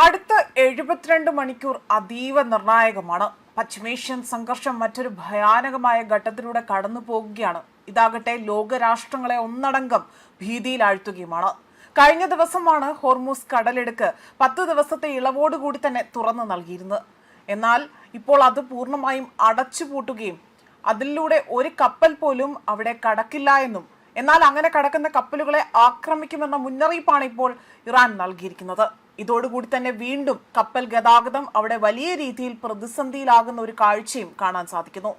അടുത്ത 72 മണിക്കൂർ അതീവ നിർണായകമാണ്. പശ്ചിമേഷ്യൻ സംഘർഷം മറ്റൊരു ഭയാനകമായ ഘട്ടത്തിലൂടെ കടന്നു പോകുകയാണ്. ഇതാകട്ടെ ലോകരാഷ്ട്രങ്ങളെ ഒന്നടങ്കം ഭീതിയിലാഴ്ത്തുകയുമാണ്. കഴിഞ്ഞ ദിവസമാണ് ഹോർമൂസ് കടലിടുക്ക് 10 ദിവസത്തെ ഇളവോടുകൂടി തന്നെ തുറന്നു നൽകിയിരുന്നത്. എന്നാൽ ഇപ്പോൾ അത് പൂർണ്ണമായും അടച്ചുപൂട്ടുകയും അതിലൂടെ ഒരു കപ്പൽ പോലും അവിടെ കടക്കില്ല എന്നും, എന്നാൽ അങ്ങനെ കടക്കുന്ന കപ്പലുകളെ ആക്രമിക്കുമെന്ന മുന്നറിയിപ്പാണ് ഇപ്പോൾ ഇറാൻ നൽകിയിരിക്കുന്നത്. ഇതോടുകൂടി തന്നെ വീണ്ടും കപ്പൽ ഗതാഗതം അവിടെ വലിയ രീതിയിൽ പ്രതിസന്ധിയിലാകുന്ന ഒരു കാഴ്ചയും കാണാൻ സാധിക്കുന്നു.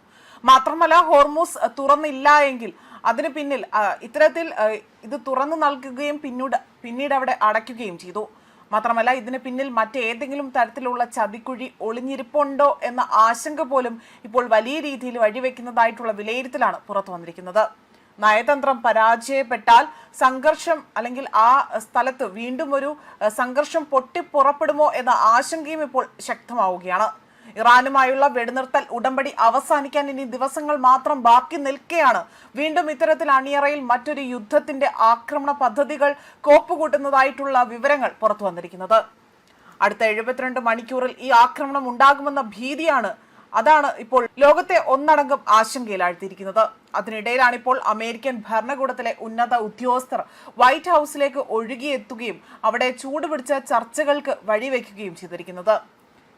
മാത്രമല്ല, ഹോർമൂസ് തുറന്നില്ല എങ്കിൽ അതിന് പിന്നിൽ ഇത്തരത്തിൽ ഇത് തുറന്നു നൽകുകയും പിന്നീട് അവിടെ അടയ്ക്കുകയും ചെയ്തു. മാത്രമല്ല, ഇതിന് പിന്നിൽ മറ്റേതെങ്കിലും തരത്തിലുള്ള ചതിക്കുഴി ഒളിഞ്ഞിരിപ്പുണ്ടോ എന്ന ആശങ്ക പോലും ഇപ്പോൾ വലിയ രീതിയിൽ വഴിവെക്കുന്നതായിട്ടുള്ള വിലയിരുത്തലാണ് പുറത്തു വന്നിരിക്കുന്നത്. നയതന്ത്രം പരാജയപ്പെട്ടാൽ സംഘർഷം അല്ലെങ്കിൽ ആ സ്ഥലത്ത് വീണ്ടും ഒരു സംഘർഷം പൊട്ടിപ്പുറപ്പെടുമോ എന്ന ആശങ്കയും ഇപ്പോൾ ശക്തമാവുകയാണ്. ഇറാനുമായുള്ള വെടിനിർത്തൽ ഉടമ്പടി അവസാനിക്കാൻ ഇനി ദിവസങ്ങൾ മാത്രം ബാക്കി നിൽക്കെയാണ് വീണ്ടും ഇത്തരത്തിൽ അണിയറയിൽ മറ്റൊരു യുദ്ധത്തിന്റെ ആക്രമണ പദ്ധതികൾ കോപ്പുകൂട്ടുന്നതായിട്ടുള്ള വിവരങ്ങൾ പുറത്തു വന്നിരിക്കുന്നത്. അടുത്ത 72 മണിക്കൂറിൽ ഈ ആക്രമണം ഉണ്ടാകുമെന്ന ഭീതിയാണ് അതാണ് ഇപ്പോൾ ലോകത്തെ ഒന്നടങ്കം ആശങ്കയിലാഴ്ത്തിയിരിക്കുന്നത്. അതിനിടയിലാണ് ഇപ്പോൾ അമേരിക്കൻ ഭരണകൂടത്തിലെ ഉന്നത ഉദ്യോഗസ്ഥർ വൈറ്റ് ഹൗസിലേക്ക് ഒഴുകിയെത്തുകയും അവിടെ ചൂടുപിടിച്ച ചർച്ചകൾക്ക് വഴിവെക്കുകയും ചെയ്തിരിക്കുന്നത്.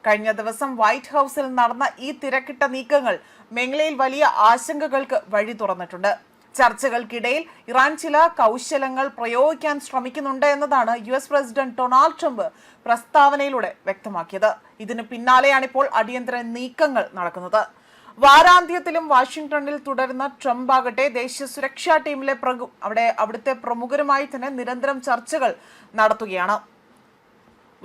കഴിഞ്ഞ ദിവസം വൈറ്റ് ഹൗസിൽ നടന്ന ഈ തിരക്കിട്ട നീക്കങ്ങൾ മേഖലയിൽ വലിയ ആശങ്കകൾക്ക് വഴി തുറന്നിട്ടുണ്ട്. ചർച്ചകൾക്കിടയിൽ ഇറാൻ ചില കൗശലങ്ങൾ പ്രയോഗിക്കാൻ ശ്രമിക്കുന്നുണ്ട് എന്നതാണ് US പ്രസിഡന്റ് ഡൊണാൾഡ് ട്രംപ് പ്രസ്താവനയിലൂടെ വ്യക്തമാക്കിയത്. ഇതിന് പിന്നാലെയാണിപ്പോൾ അടിയന്തര നീക്കങ്ങൾ നടക്കുന്നത്. വാരാന്ത്യത്തിലും വാഷിംഗ്ടണിൽ തുടരുന്ന ട്രംപ് ആകട്ടെ ദേശീയ സുരക്ഷാ ടീമിലെ അവിടുത്തെ പ്രമുഖരുമായി തന്നെ നിരന്തരം ചർച്ചകൾ നടത്തുകയാണ്.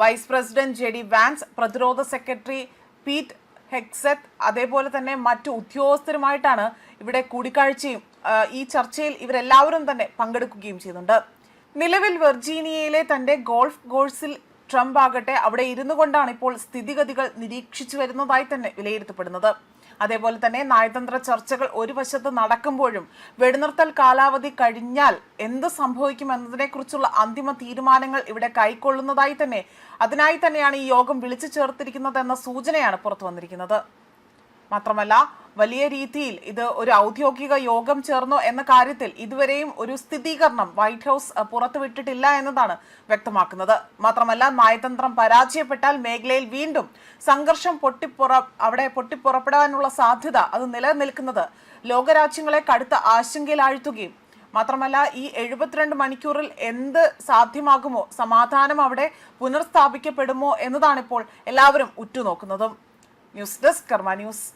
വൈസ് പ്രസിഡന്റ് JD വാൻസ്, പ്രതിരോധ സെക്രട്ടറി പീറ്റ് ഹെഗ്സെത്ത്, അതേപോലെ തന്നെ മറ്റു ഉദ്യോഗസ്ഥരുമായിട്ടാണ് ഇവിടെ കൂടിക്കാഴ്ചയും ഈ ചർച്ചയിൽ ഇവരെല്ലാവരും തന്നെ പങ്കെടുക്കുകയും ചെയ്യുന്നുണ്ട്. നിലവിൽ വെർജീനിയയിലെ തന്റെ ഗോൾഫ് കോഴ്സിൽ ട്രംപ് ആകട്ടെ അവിടെ ഇരുന്നു കൊണ്ടാണ് ഇപ്പോൾ സ്ഥിതിഗതികൾ നിരീക്ഷിച്ചു വരുന്നതായി തന്നെ വിലയിരുത്തപ്പെടുന്നത്. അതേപോലെ തന്നെ നയതന്ത്ര ചർച്ചകൾ ഒരു വശത്ത് നടക്കുമ്പോഴും വെടിനിർത്തൽ കാലാവധി കഴിഞ്ഞാൽ എന്ത് സംഭവിക്കും എന്നതിനെ കുറിച്ചുള്ള അന്തിമ തീരുമാനങ്ങൾ ഇവിടെ കൈക്കൊള്ളുന്നതായി തന്നെ അതിനായി തന്നെയാണ് ഈ യോഗം വിളിച്ചു ചേർത്തിരിക്കുന്നത് എന്ന സൂചനയാണ് പുറത്തു വന്നിരിക്കുന്നത്. മാത്രമല്ല, വലിയ രീതിയിൽ ഇത് ഒരു ഔദ്യോഗിക യോഗം ചേർന്നോ എന്ന കാര്യത്തിൽ ഇതുവരെയും ഒരു സ്ഥിരീകരണം വൈറ്റ് ഹൗസ് പുറത്തുവിട്ടിട്ടില്ല എന്നതാണ് വ്യക്തമാക്കുന്നത്. മാത്രമല്ല, നയതന്ത്രം പരാജയപ്പെട്ടാൽ മേഖലയിൽ വീണ്ടും സംഘർഷം പൊട്ടിപ്പുറപ്പെടാനുള്ള സാധ്യത അത് നിലനിൽക്കുന്നത് ലോകരാജ്യങ്ങളെ കടുത്ത ആശങ്കയിലാഴ്ത്തുകയും മാത്രമല്ല, ഈ 72 മണിക്കൂറിൽ എന്ത് സാധ്യമാകുമോ, സമാധാനം അവിടെ പുനഃസ്ഥാപിക്കപ്പെടുമോ എന്നതാണിപ്പോൾ എല്ലാവരും ഉറ്റുനോക്കുന്നതും. ന്യൂസ് ഡെസ്ക് കർമ്മ ന്യൂസ്.